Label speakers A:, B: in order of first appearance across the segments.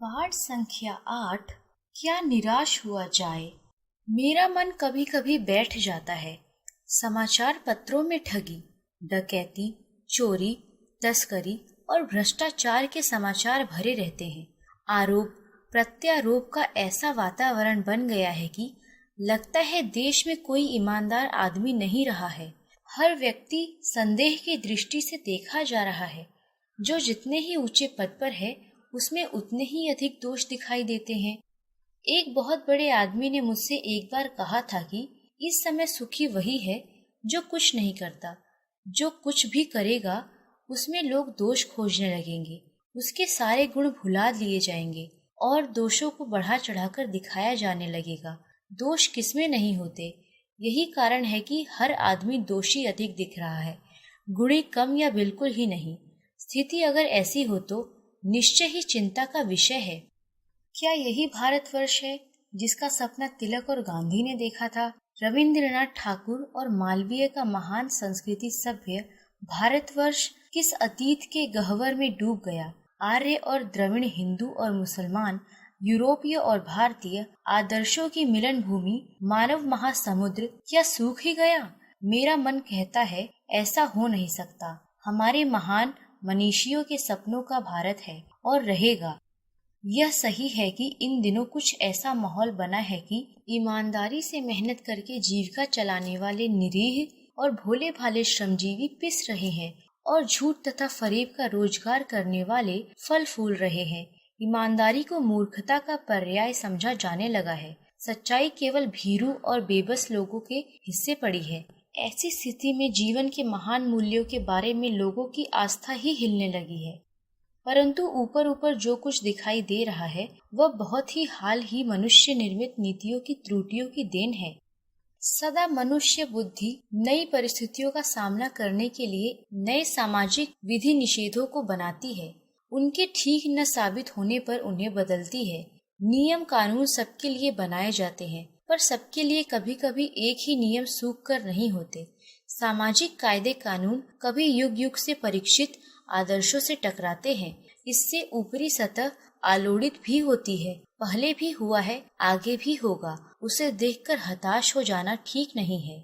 A: पाठ संख्या 8। क्या निराश हुआ जाए। मेरा मन कभी कभी बैठ जाता है। समाचार पत्रों में ठगी, डकैती, चोरी, तस्करी और भ्रष्टाचार के समाचार भरे रहते हैं। आरोप प्रत्यारोप का ऐसा वातावरण बन गया है कि लगता है देश में कोई ईमानदार आदमी नहीं रहा है। हर व्यक्ति संदेह की दृष्टि से देखा जा रहा है। जो जितने ही ऊंचे पद पर है उसमें उतने ही अधिक दोष दिखाई देते हैं। एक बहुत बड़े आदमी ने मुझसे एक बार कहा था कि इस समय सुखी वही है जो कुछ नहीं करता। जो कुछ भी करेगा उसमें लोग दोष खोजने लगेंगे, उसके सारे गुण भुला लिए जाएंगे और दोषों को बढ़ा चढ़ाकर दिखाया जाने लगेगा। दोष किसमें नहीं होते। यही कारण है कि हर आदमी दोषी अधिक दिख रहा है, गुणी कम या बिल्कुल ही नहीं। स्थिति अगर ऐसी हो तो निश्चय ही चिंता का विषय है। क्या यही भारतवर्ष है जिसका सपना तिलक और गांधी ने देखा था। रविंद्रनाथ ठाकुर और मालवीय का महान संस्कृति सभ्य भारतवर्ष किस अतीत के गह्वर में डूब गया। आर्य और द्रविड़, हिंदू और मुसलमान, यूरोपीय और भारतीय आदर्शों की मिलन भूमि मानव महासमुद्र क्या सूख ही गया। मेरा मन कहता है ऐसा हो नहीं सकता। हमारे महान मनीषियों के सपनों का भारत है और रहेगा। यह सही है कि इन दिनों कुछ ऐसा माहौल बना है कि ईमानदारी से मेहनत करके जीविका चलाने वाले निरीह और भोले भाले श्रमजीवी पिस रहे हैं और झूठ तथा फरेब का रोजगार करने वाले फल फूल रहे हैं। ईमानदारी को मूर्खता का पर्याय समझा जाने लगा है। सच्चाई केवल भीरू और बेबस लोगों के हिस्से पड़ी है। ऐसी स्थिति में जीवन के महान मूल्यों के बारे में लोगों की आस्था ही हिलने लगी है। परंतु ऊपर ऊपर जो कुछ दिखाई दे रहा है वह बहुत ही हाल ही मनुष्य निर्मित नीतियों की त्रुटियों की देन है। सदा मनुष्य बुद्धि नई परिस्थितियों का सामना करने के लिए नए सामाजिक विधि निषेधों को बनाती है। उनके ठीक न साबित होने पर उन्हें बदलती है। नियम कानून सबके लिए बनाए जाते हैं, पर सबके लिए कभी कभी एक ही नियम सूख कर नहीं होते। सामाजिक कायदे कानून कभी युग युग से परीक्षित आदर्शों से टकराते हैं। इससे ऊपरी सतह आलोड़ित भी होती है। पहले भी हुआ है, आगे भी होगा। उसे देखकर हताश हो जाना ठीक नहीं है।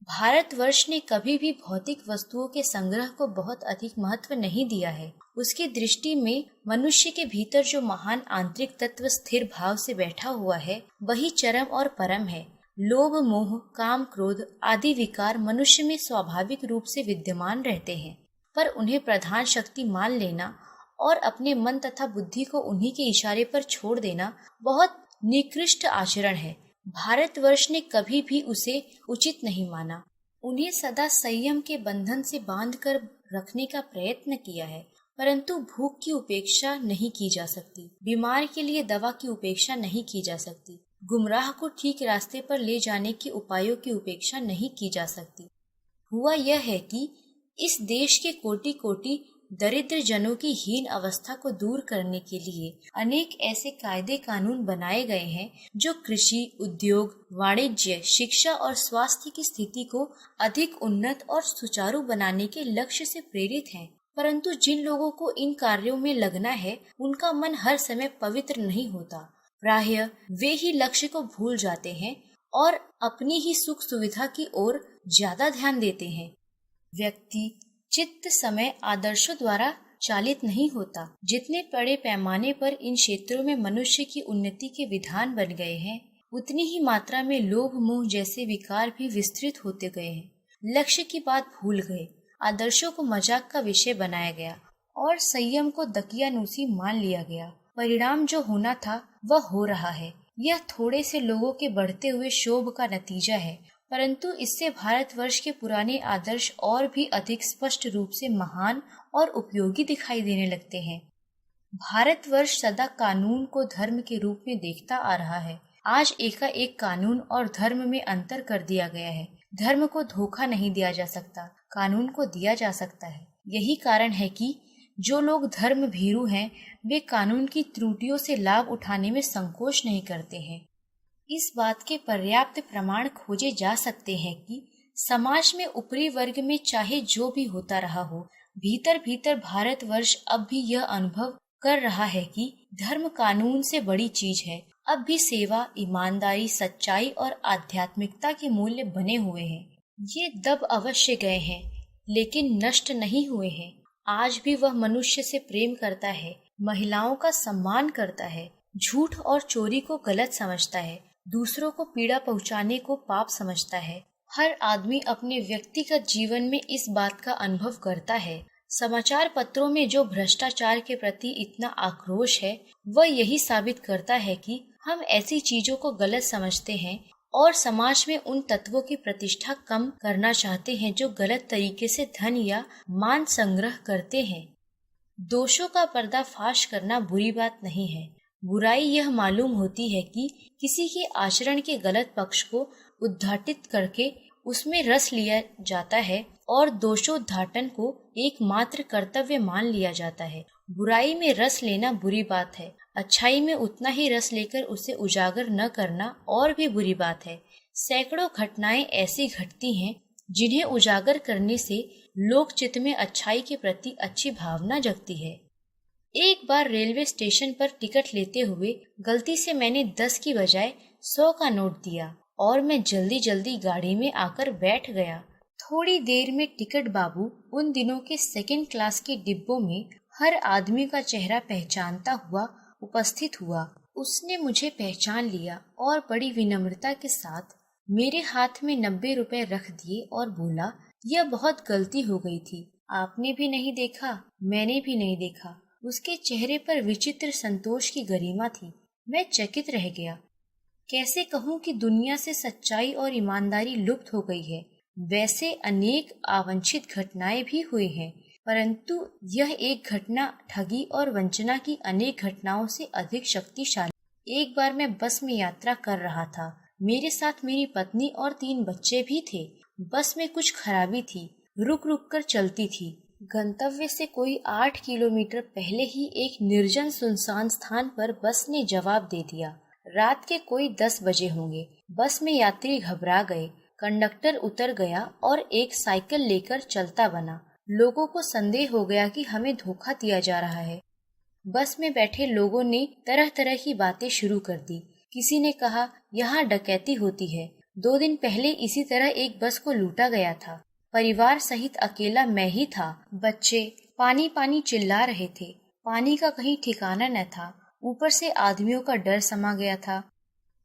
A: भारतवर्ष ने कभी भी भौतिक वस्तुओं के संग्रह को बहुत अधिक महत्व नहीं दिया है। उसकी दृष्टि में मनुष्य के भीतर जो महान आंतरिक तत्व स्थिर भाव से बैठा हुआ है वही चरम और परम है। लोभ, मोह, काम, क्रोध आदि विकार मनुष्य में स्वाभाविक रूप से विद्यमान रहते हैं, पर उन्हें प्रधान शक्ति मान लेना और अपने मन तथा बुद्धि को उन्हीं के इशारे पर छोड़ देना बहुत निकृष्ट आचरण है। भारतवर्ष ने कभी भी उसे उचित नहीं माना। उन्हें सदा संयम के बंधन से बांधकर रखने का प्रयत्न किया है, परंतु भूख की उपेक्षा नहीं की जा सकती। बीमार के लिए दवा की उपेक्षा नहीं की जा सकती। गुमराह को ठीक रास्ते पर ले जाने के उपायों की उपेक्षा नहीं की जा सकती। हुआ यह है कि इस देश के कोटि कोटि दरिद्र जनों की हीन अवस्था को दूर करने के लिए अनेक ऐसे कायदे कानून बनाए गए हैं जो कृषि, उद्योग, वाणिज्य, शिक्षा और स्वास्थ्य की स्थिति को अधिक उन्नत और सुचारू बनाने के लक्ष्य से प्रेरित हैं। परंतु जिन लोगों को इन कार्यों में लगना है उनका मन हर समय पवित्र नहीं होता। प्रायः वे ही लक्ष्य को भूल जाते हैं और अपनी ही सुख सुविधा की ओर ज्यादा ध्यान देते हैं। व्यक्ति चित्त समय आदर्शों द्वारा चालित नहीं होता। जितने बड़े पैमाने पर इन क्षेत्रों में मनुष्य की उन्नति के विधान बन गए हैं, उतनी ही मात्रा में लोभ, मोह जैसे विकार भी विस्तृत होते गए हैं। लक्ष्य की बात भूल गए, आदर्शों को मजाक का विषय बनाया गया और संयम को दकियानूसी मान लिया गया। परिणाम जो होना था वह हो रहा है। यह थोड़े से लोगों के बढ़ते हुए शोभ का नतीजा है, परंतु इससे भारतवर्ष के पुराने आदर्श और भी अधिक स्पष्ट रूप से महान और उपयोगी दिखाई देने लगते हैं। भारतवर्ष सदा कानून को धर्म के रूप में देखता आ रहा है। आज एकाएक कानून और धर्म में अंतर कर दिया गया है। धर्म को धोखा नहीं दिया जा सकता, कानून को दिया जा सकता है। यही कारण है कि जो लोग धर्म भीरू हैं वे कानून की त्रुटियों से लाभ उठाने में संकोच नहीं करते हैं। इस बात के पर्याप्त प्रमाण खोजे जा सकते हैं कि समाज में ऊपरी वर्ग में चाहे जो भी होता रहा हो, भीतर भीतर भारतवर्ष अब भी यह अनुभव कर रहा है कि धर्म कानून से बड़ी चीज है। अब भी सेवा, ईमानदारी, सच्चाई और आध्यात्मिकता के मूल्य बने हुए हैं। ये दब अवश्य गए हैं, लेकिन नष्ट नहीं हुए हैं। आज भी वह मनुष्य से प्रेम करता है, महिलाओं का सम्मान करता है, झूठ और चोरी को गलत समझता है, दूसरों को पीड़ा पहुंचाने को पाप समझता है। हर आदमी अपने व्यक्तिगत जीवन में इस बात का अनुभव करता है। समाचार पत्रों में जो भ्रष्टाचार के प्रति इतना आक्रोश है, वह यही साबित करता है कि हम ऐसी चीजों को गलत समझते हैं और समाज में उन तत्वों की प्रतिष्ठा कम करना चाहते हैं जो गलत तरीके से धन या मान संग्रह करते हैं। दोषों का पर्दाफाश करना बुरी बात नहीं है। बुराई यह मालूम होती है कि किसी के आचरण के गलत पक्ष को उद्घाटित करके उसमें रस लिया जाता है और दोषोद्घाटन को एकमात्र कर्तव्य मान लिया जाता है। बुराई में रस लेना बुरी बात है। अच्छाई में उतना ही रस लेकर उसे उजागर न करना और भी बुरी बात है। सैकड़ों घटनाएं ऐसी घटती हैं जिन्हें उजागर करने से लोक चित्त में अच्छाई के प्रति अच्छी भावना जगती है। एक बार रेलवे स्टेशन पर टिकट लेते हुए गलती से मैंने 10 की बजाय 100 का नोट दिया और मैं जल्दी जल्दी गाड़ी में आकर बैठ गया। थोड़ी देर में टिकट बाबू उन दिनों के सेकंड क्लास के डिब्बों में हर आदमी का चेहरा पहचानता हुआ उपस्थित हुआ। उसने मुझे पहचान लिया और बड़ी विनम्रता के साथ मेरे हाथ में 90 रुपए रख दिए और बोला, यह बहुत गलती हो गई थी। आपने भी नहीं देखा, मैंने भी नहीं देखा। उसके चेहरे पर विचित्र संतोष की गरिमा थी। मैं चकित रह गया। कैसे कहूँ कि दुनिया से सच्चाई और ईमानदारी लुप्त हो गई है। वैसे अनेक अवांछित घटनाएं भी हुई हैं, परंतु यह एक घटना ठगी और वंचना की अनेक घटनाओं से अधिक शक्तिशाली। एक बार मैं बस में यात्रा कर रहा था। मेरे साथ मेरी पत्नी और 3 बच्चे भी थे। बस में कुछ खराबी थी, रुक रुक कर चलती थी। गंतव्य से कोई 8 किलोमीटर पहले ही एक निर्जन सुनसान स्थान पर बस ने जवाब दे दिया। रात के कोई 10 बजे होंगे। बस में यात्री घबरा गए। कंडक्टर उतर गया और एक साइकिल लेकर चलता बना। लोगों को संदेह हो गया कि हमें धोखा दिया जा रहा है। बस में बैठे लोगों ने तरह तरह की बातें शुरू कर दी। किसी ने कहा, यहाँ डकैती होती है। 2 दिन पहले इसी तरह एक बस को लूटा गया था। परिवार सहित अकेला मैं ही था। बच्चे पानी पानी चिल्ला रहे थे। पानी का कहीं ठिकाना न था। ऊपर से आदमियों का डर समा गया था।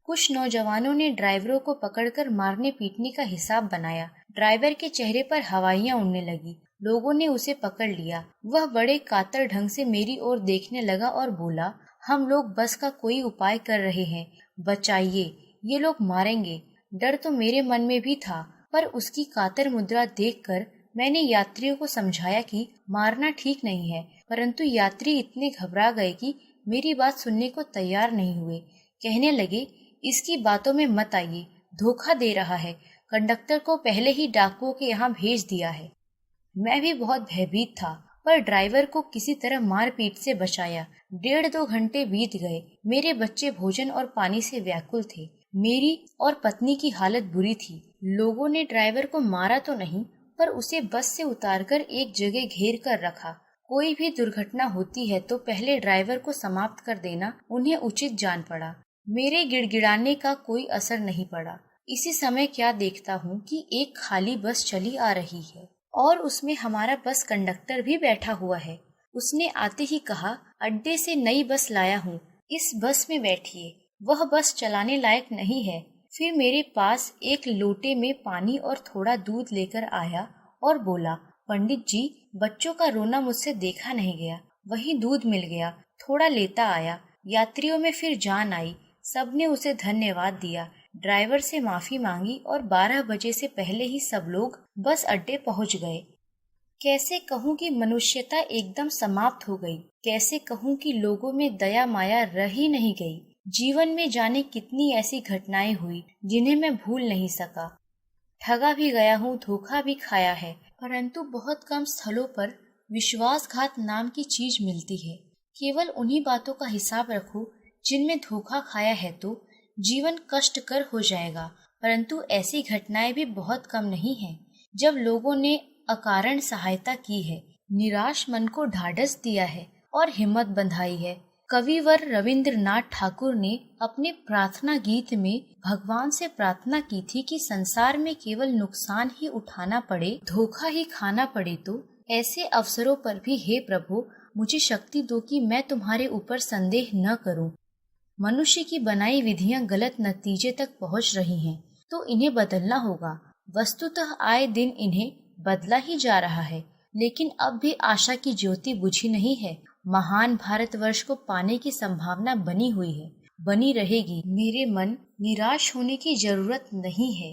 A: कुछ नौजवानों ने ड्राइवरों को पकड़कर मारने पीटने का हिसाब बनाया। ड्राइवर के चेहरे पर हवाइयां उड़ने लगी। लोगों ने उसे पकड़ लिया। वह बड़े कातर ढंग से मेरी ओर देखने लगा और बोला, हम लोग बस का कोई उपाय कर रहे हैं, बचाइए, ये लोग मारेंगे। डर तो मेरे मन में भी था, पर उसकी कातर मुद्रा देखकर मैंने यात्रियों को समझाया कि मारना ठीक नहीं है, परंतु यात्री इतने घबरा गए कि मेरी बात सुनने को तैयार नहीं हुए। कहने लगे, इसकी बातों में मत आइए, धोखा दे रहा है। कंडक्टर को पहले ही डाकुओं के यहाँ भेज दिया है। मैं भी बहुत भयभीत था, पर ड्राइवर को किसी तरह मारपीट से बचाया। 1.5-2 घंटे बीत गए। मेरे बच्चे भोजन और पानी से व्याकुल थे। मेरी और पत्नी की हालत बुरी थी। लोगों ने ड्राइवर को मारा तो नहीं, पर उसे बस से उतारकर एक जगह घेर कर रखा। कोई भी दुर्घटना होती है तो पहले ड्राइवर को समाप्त कर देना उन्हें उचित जान पड़ा। मेरे गिड़गिड़ाने का कोई असर नहीं पड़ा। इसी समय क्या देखता हूँ कि एक खाली बस चली आ रही है और उसमें हमारा बस कंडक्टर भी बैठा हुआ है। उसने आते ही कहा, अड्डे से नई बस लाया हूँ, इस बस में बैठिए। वह बस चलाने लायक नहीं है। फिर मेरे पास एक लोटे में पानी और थोड़ा दूध लेकर आया और बोला, पंडित जी, बच्चों का रोना मुझसे देखा नहीं गया। वही दूध मिल गया, थोड़ा लेता आया। यात्रियों में फिर जान आई। सबने उसे धन्यवाद दिया। ड्राइवर से माफी मांगी और 12 बजे से पहले ही सब लोग बस अड्डे पहुंच गए। कैसे कहूँ कि मनुष्यता एकदम समाप्त हो गई। कैसे कहूँ कि लोगों में दया माया रह ही नहीं गई। जीवन में जाने कितनी ऐसी घटनाएं हुई जिन्हें मैं भूल नहीं सका। ठगा भी गया हूँ, धोखा भी खाया है, परंतु बहुत कम स्थलों पर विश्वासघात नाम की चीज मिलती है। केवल उन्हीं बातों का हिसाब रखो जिनमें धोखा खाया है तो जीवन कष्टकर हो जाएगा। परंतु ऐसी घटनाएं भी बहुत कम नहीं हैं जब लोगों ने अकारण सहायता की है, निराश मन को ढाढ़स दिया है और हिम्मत बंधाई है। कविवर रविंद्रनाथ ठाकुर ने अपने प्रार्थना गीत में भगवान से प्रार्थना की थी कि संसार में केवल नुकसान ही उठाना पड़े, धोखा ही खाना पड़े तो ऐसे अवसरों पर भी हे प्रभु मुझे शक्ति दो कि मैं तुम्हारे ऊपर संदेह न करूं। मनुष्य की बनाई विधियां गलत नतीजे तक पहुंच रही हैं, तो इन्हें बदलना होगा। वस्तुतः आए दिन इन्हें बदला ही जा रहा है, लेकिन अब भी आशा की ज्योति बुझी नहीं है। महान भारतवर्ष को पाने की संभावना बनी हुई है, बनी रहेगी। मेरे मन, निराश होने की जरूरत नहीं है।